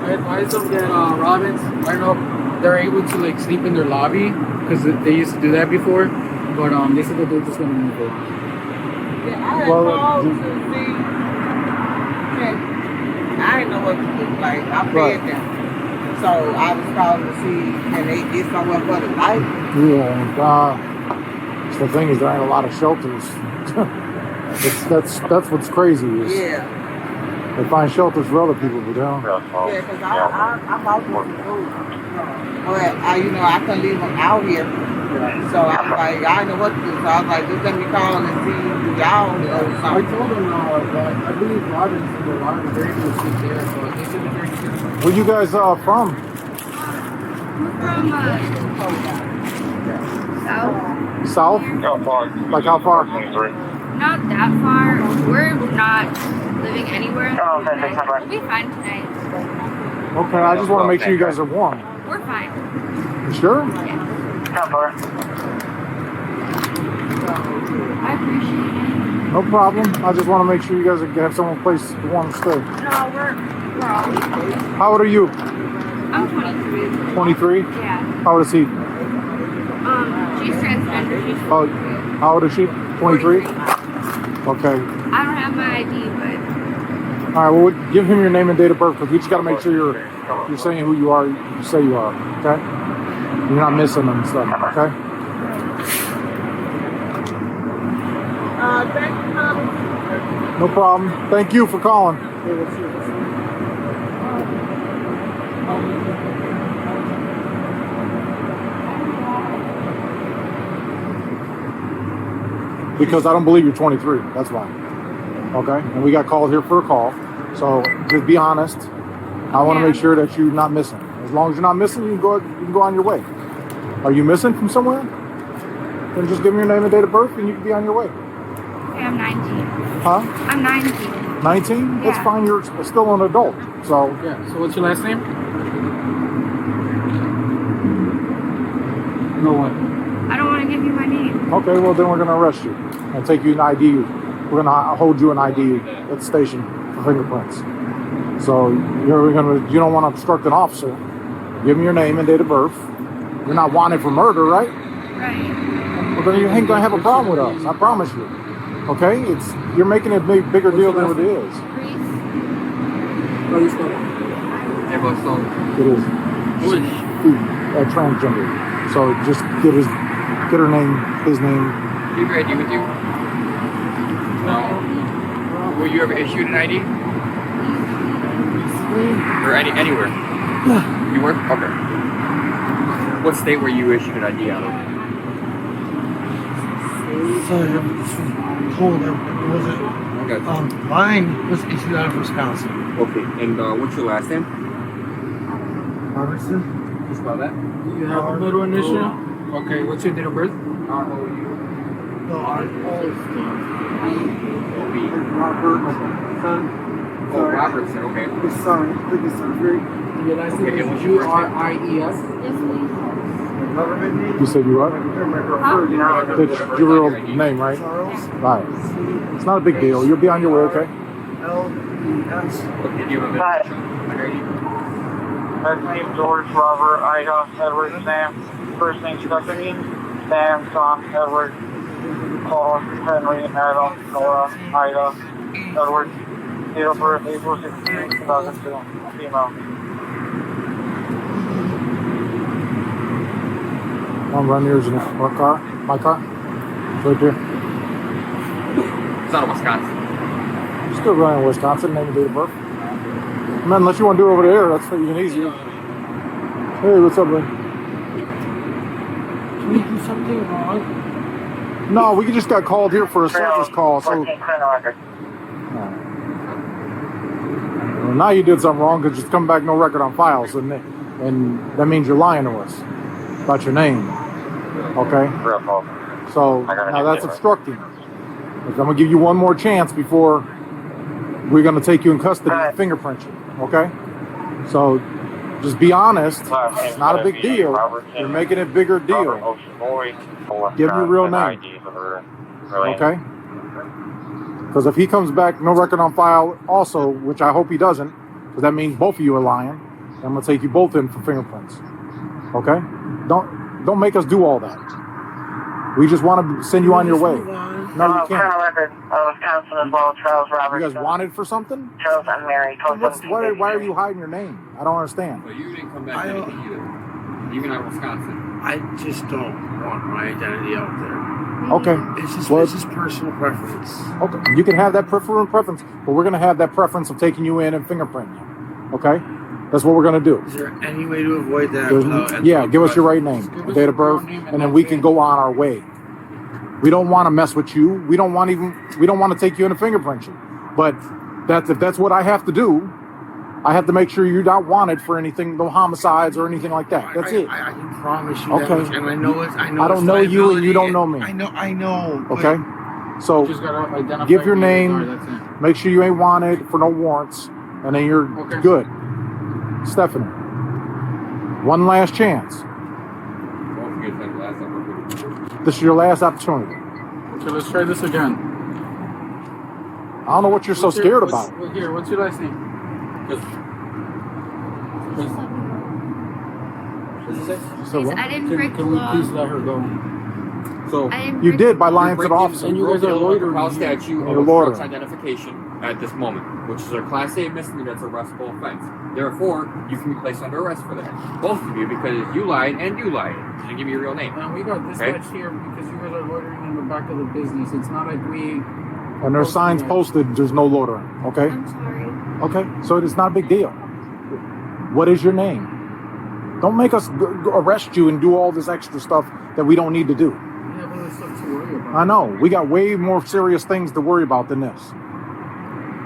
I advise them get Robins. I don't know if they're able to like sleep in their lobby because they used to do that before, but they said that they're just gonna move it. Yeah, I had called to see. Okay, I didn't know what to do. Like I fed them, so I was calling to see can they get somewhere for the night. Yeah, the thing is there ain't a lot of shelters. that's what's crazy is they find shelters for other people, but they don't. Yeah, because I'm out for food. But I couldn't leave them out here. So I was like, I didn't know what to do. So I was like, just let me call and see y'all or something. I told them that I believe Robin's in the lobby. They're able to sleep there, so they said they're good. Where you guys from? South. South? How far? Like how far? Not that far. We're not living anywhere. Oh, okay, We'll be fine tonight. Okay, I just want to make sure you guys are warm. We're fine. You sure? Yeah. How far? I appreciate it. No problem. I just want to make sure you guys have some place to want to stay. No, we're all. How old are you? I'm 23. 23? Yeah. How old is he? She's transgender. She's 23. Oh, how old is she? 23? Okay. I don't have my ID, but. All right. Well, give him your name and date of birth because we just got to make sure you're saying who you are. You say you are. Okay. You're not missing them and stuff. Okay. Thank you, Tommy. No problem. Thank you for calling. Because I don't believe you're 23. That's why. Okay? And we got called here for a call. So just be honest. I want to make sure that you're not missing. As long as you're not missing, you can go on your way. Are you missing from somewhere? Then just give me your name and date of birth and you can be on your way. Okay, I'm 19. Huh? I'm 19. 19? Yeah. That's fine. You're still an adult. So Yeah. So what's your last name? No one. I don't want to give you my name. okay, well then we're gonna arrest you and take you an ID. We're gonna hold you an ID at the station for fingerprints. So you don't want to obstruct an officer. Give me your name and date of birth. You're not wanted for murder, right? Right. Well, then you ain't gonna have a problem with us. I promise you. Okay? You're making it a bigger deal than it is. Reese? How you spell it? It is. Which? Transgender. So just get her name, his name. Do you have your ID with you? No. Were you ever issued an ID? Or anywhere? You were? Okay. What state were you issued an ID out of? Sorry, I'm cold. I wasn't. Okay. Mine was issued out of Wisconsin. Okay. And what's your last name? Robertson. You spell that? You have a middle initial? Okay. What's your date of birth? No, Robert. Oh, Robertson. Okay. his son. I think his son's very Your last name is URIES? Yes, please. government name. You said you what? That's your real name, right? Charles. Right. It's not a big deal. You'll be on your way, okay? L-E-S. Okay. Do you have a Hi. ID? Last name George, Robert, Ida, Edward, Sam. First name Stephanie, Sam, Tom, Edward, Paul, Henry, Adam, Nora, Ida, Edward. Date of birth April 16, 2002. Female. One run yours in our car. My car. It's right there. It's not in Wisconsin. Still running in Wisconsin. Name and date of birth. Man, unless you want to do it over there, that's even easier. Hey, what's up, man? Can we do something wrong? No, we just got called here for a service call. So well, now you did something wrong because it's come back no record on file. So and that means you're lying to us about your name. Okay. So now that's obstructing. I'm gonna give you one more chance before we're gonna take you in custody and fingerprint you. Okay. So just be honest. It's not a big deal. You're making it a bigger deal. Give me your real name. Okay. Because if he comes back, no record on file also, which I hope he doesn't, because that means both of you are lying, I'm going to take you both in for fingerprints. Okay? Don't make us do all that. We just want to send you on your way. No, you can't. Wisconsin as well, Charles Roberts. You guys wanted for something? Charles and Mary. Why are you hiding your name? I don't understand. Well, you didn't come back anything either. Even out of Wisconsin. I just don't want my identity out there. Okay. It's just personal preference. Okay. You can have that preference, but we're going to have that preference of taking you in and fingerprinting you. Okay? That's what we're going to do. Is there any way to avoid that? Give us your right name, date of birth, and then we can go on our way. We don't want to mess with you. We don't want to take you in and fingerprint you. But if that's what I have to do, I have to make sure you're not wanted for anything, no homicides or anything like that. That's it. I can promise you Okay. that much, and I know I don't know you and you don't know me. I know. Okay? So Just gotta identify give your who you are, name, that's it. make sure you ain't wanted for no warrants, and then you're good. Stephanie, one last chance. Don't forget that last opportunity. This is your last opportunity. So let's try this again. I don't know what you're so scared about. Here, what's your last name? So what? I didn't break the Can we law. please let her go? So, I didn't You break did by the lying to the officer. And you guys are loitering. File statute You're of loitering. truck's identification at this moment, which is a Class A misdemeanor that's a arrestable offense. Therefore, you can be placed under arrest for that. Both of you, because you lied and you lied. You didn't give me your real name. And we got dispatched here because you guys are loitering in the back of the business. It's not like we... And there's signs posted, there's no loitering. Okay? I'm sorry. Okay? So it's not a big deal. What is your name? Don't make us arrest you and do all this extra stuff that we don't need to do. We have other stuff to worry about. I know. We got way more serious things to worry about than this.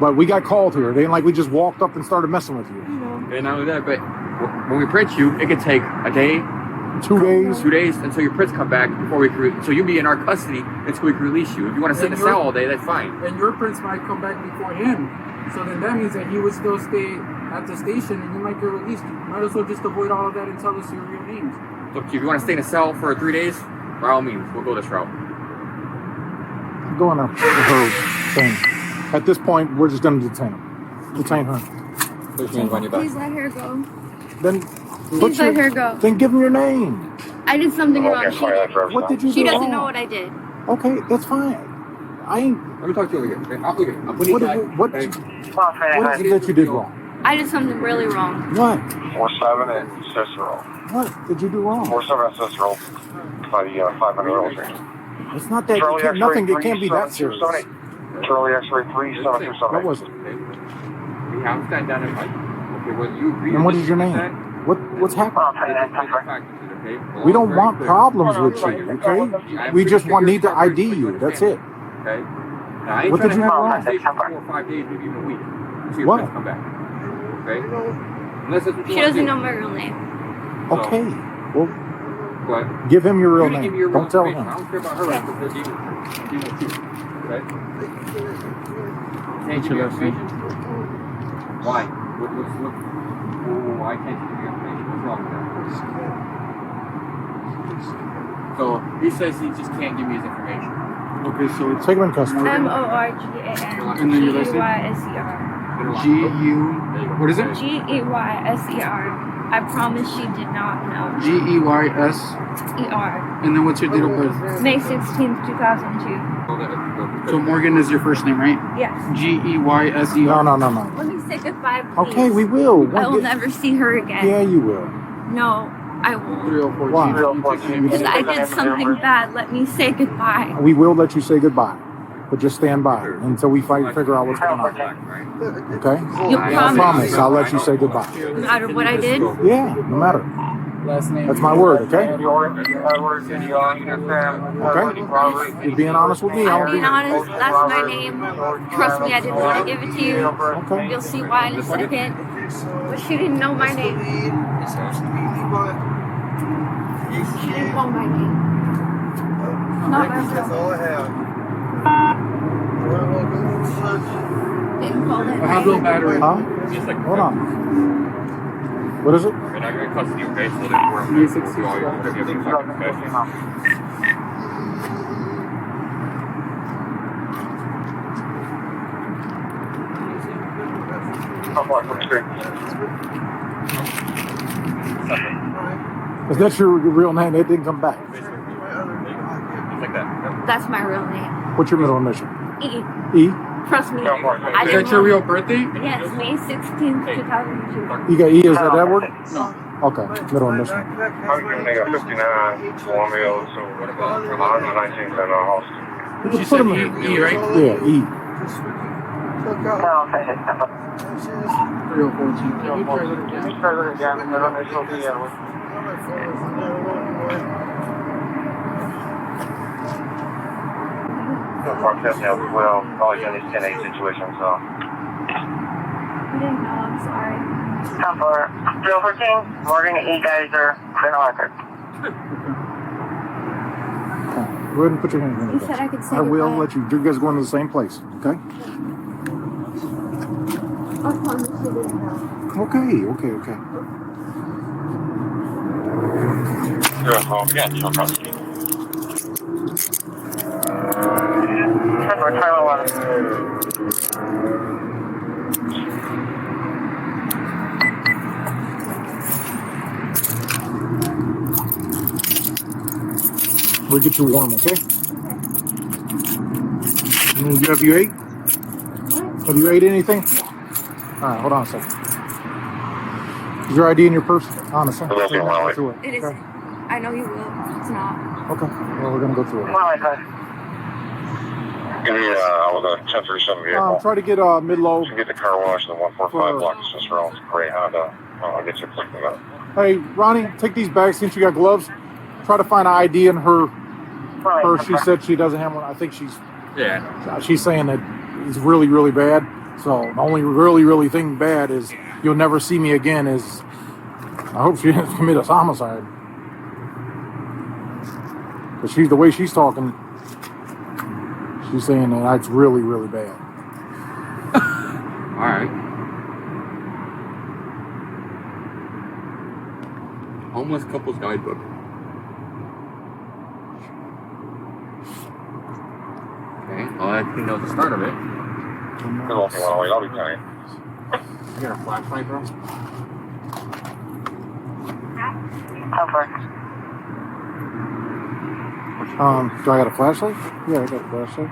But we got called here. It ain't like we just walked up and started messing with you. And not only that, but when we print you, it could take a day, 2 days. 2 days until your prints come back before we can. So you'll be in our custody until we can release you. If you want to sit in the cell all day, that's fine. And your prints might come back before him. So then that means that he would still stay at the station and you might get released. Might as well just avoid all of that and tell us your real names. Look, if you want to stay in a cell for 3 days, by all means, we'll go this route. Go on her thing. At this point, we're just going to detain him. Detain her. Put your hands on your back. Please let her go. Then Please let her go. Then give him your name. I did something wrong. What did you do? She doesn't wrong? know what I did. Okay, that's fine. I ain't. Let me talk to you over here. Okay? I'll put you What is it that you did wrong? I did something really wrong. What? 47 and Cicero. What did you do wrong? 47 and Cicero. By the 500 range. It's not that. It can't be that serious. Charlie X-ray 3727. What was it? Okay. We have to identify. Okay, well, you agree. And what is your name? What's happening? We don't want problems with you, okay? We just need to ID you. That's it. Okay. Now, I ain't What trying did to you have do a wrong? conversation for 4 or 5 days, maybe even a week. Until your What? friends come back. Okay. Unless that's what you She want to doesn't do. know my real name. Okay. Well, But give him your real you didn't give me your name. real Don't tell information. I him. don't care about her after her dealing with you. Okay. Can't give me your information? Why? Why can't you give me your information? What's wrong with that? So he says he just can't give me his information. Okay, so it's Take him in custody. MORGAN. And then your last name? GEYSER. G-U... What is it? GEYSER. I promise she did not know. G-E-Y-S... ER. And then what's your date of birth? May 16th, 2002. So Morgan is your first name, right? Yes. G-E-Y-S-E-R. No. Let me say goodbye, please. Okay, we will. I will never see her again. Yeah, you will. No, I won't. 304. Why? Because I did something bad. Let me say goodbye. We will let you say goodbye, but just stand by until we figure out what's going on. Okay? You I promise. promise. I'll let you say goodbye. No matter what I did. Yeah, no matter. Last name. That's my word. Okay? Okay. Okay? You're being honest with me. I'm I'll being be. honest. That's my name. Trust me, I didn't want to give it to you. Okay. You'll see why in a second. But she didn't know my name. She didn't know my name. Not my That's real all I have. Didn't call it I have low battery. Huh? Just like Hold on. What is it? We're not going to custody, okay? So then we're going to do all your fucking okay? Is that your real name? It didn't come back. Like that. That's my real name. What's your middle initial? E. E? Trust me. I Is didn't that your know. real birthday? Yes, May 16th, 2002. You got E, is that Edward? No. Okay, middle initial. I'm giving they got 59 1 mil, so what about 119 at our house? You She just put said him E, in. E, right? Yeah, E. 314. Can you try that again? Try that again, middle initial D, Edward. Park 70 as well, always in these 10-8 situations, so. I didn't know. I'm sorry. Number 314, Morgan Geyser, criminal record. Go ahead and put your hand in He said I could say I will goodbye. let you. You guys going to the same place, okay? I promise you didn't know. Okay. You're home, yeah, you'll come. Number 1211. We'll get you warm, okay? Have you ate? Have you ate anything? All right, hold on a second. Is your ID in your purse? Honestly. It It is. I know you will. It's not. Okay. Well, we're gonna go through it. Give me, I was a 1037 vehicle. Try to get mid-low. To get the car wash, the 145 block, just around Gray Honda. I'll get you clicking up. Hey, Ronnie, take these bags since you got gloves. Try to find an ID in her. She said she doesn't have one. I think she's saying that it's really, really bad. So the only really thing bad is you'll never see me again. Is I hope she didn't commit a homicide. Because the way she's talking, she's saying that that's really, really bad. All right. Homeless couple's guidebook. Okay, well, I think that was the start of it. I'll be fine. You got a flashlight, bro? Do I got a flashlight? Yeah, I got a flashlight.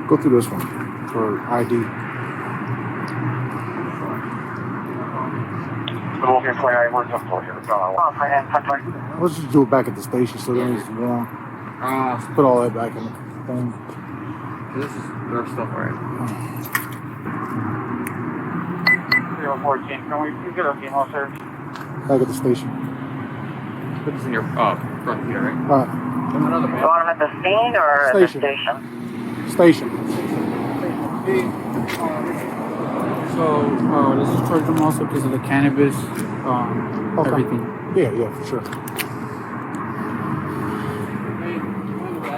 Go through this one for ID. Let's just do it back at the station so then it's warm. Just put all that back in the thing. This is their stuff, right? 014, can we get a female, sir? Back at the station. Put this in your front here, right? Another man. You want him at the scene or Station. at the station? Station. So, let's just charge them also because of the cannabis, Okay. everything. Yeah, for sure.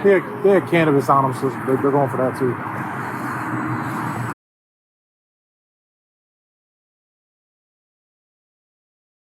They had cannabis on them, so they're going for that too.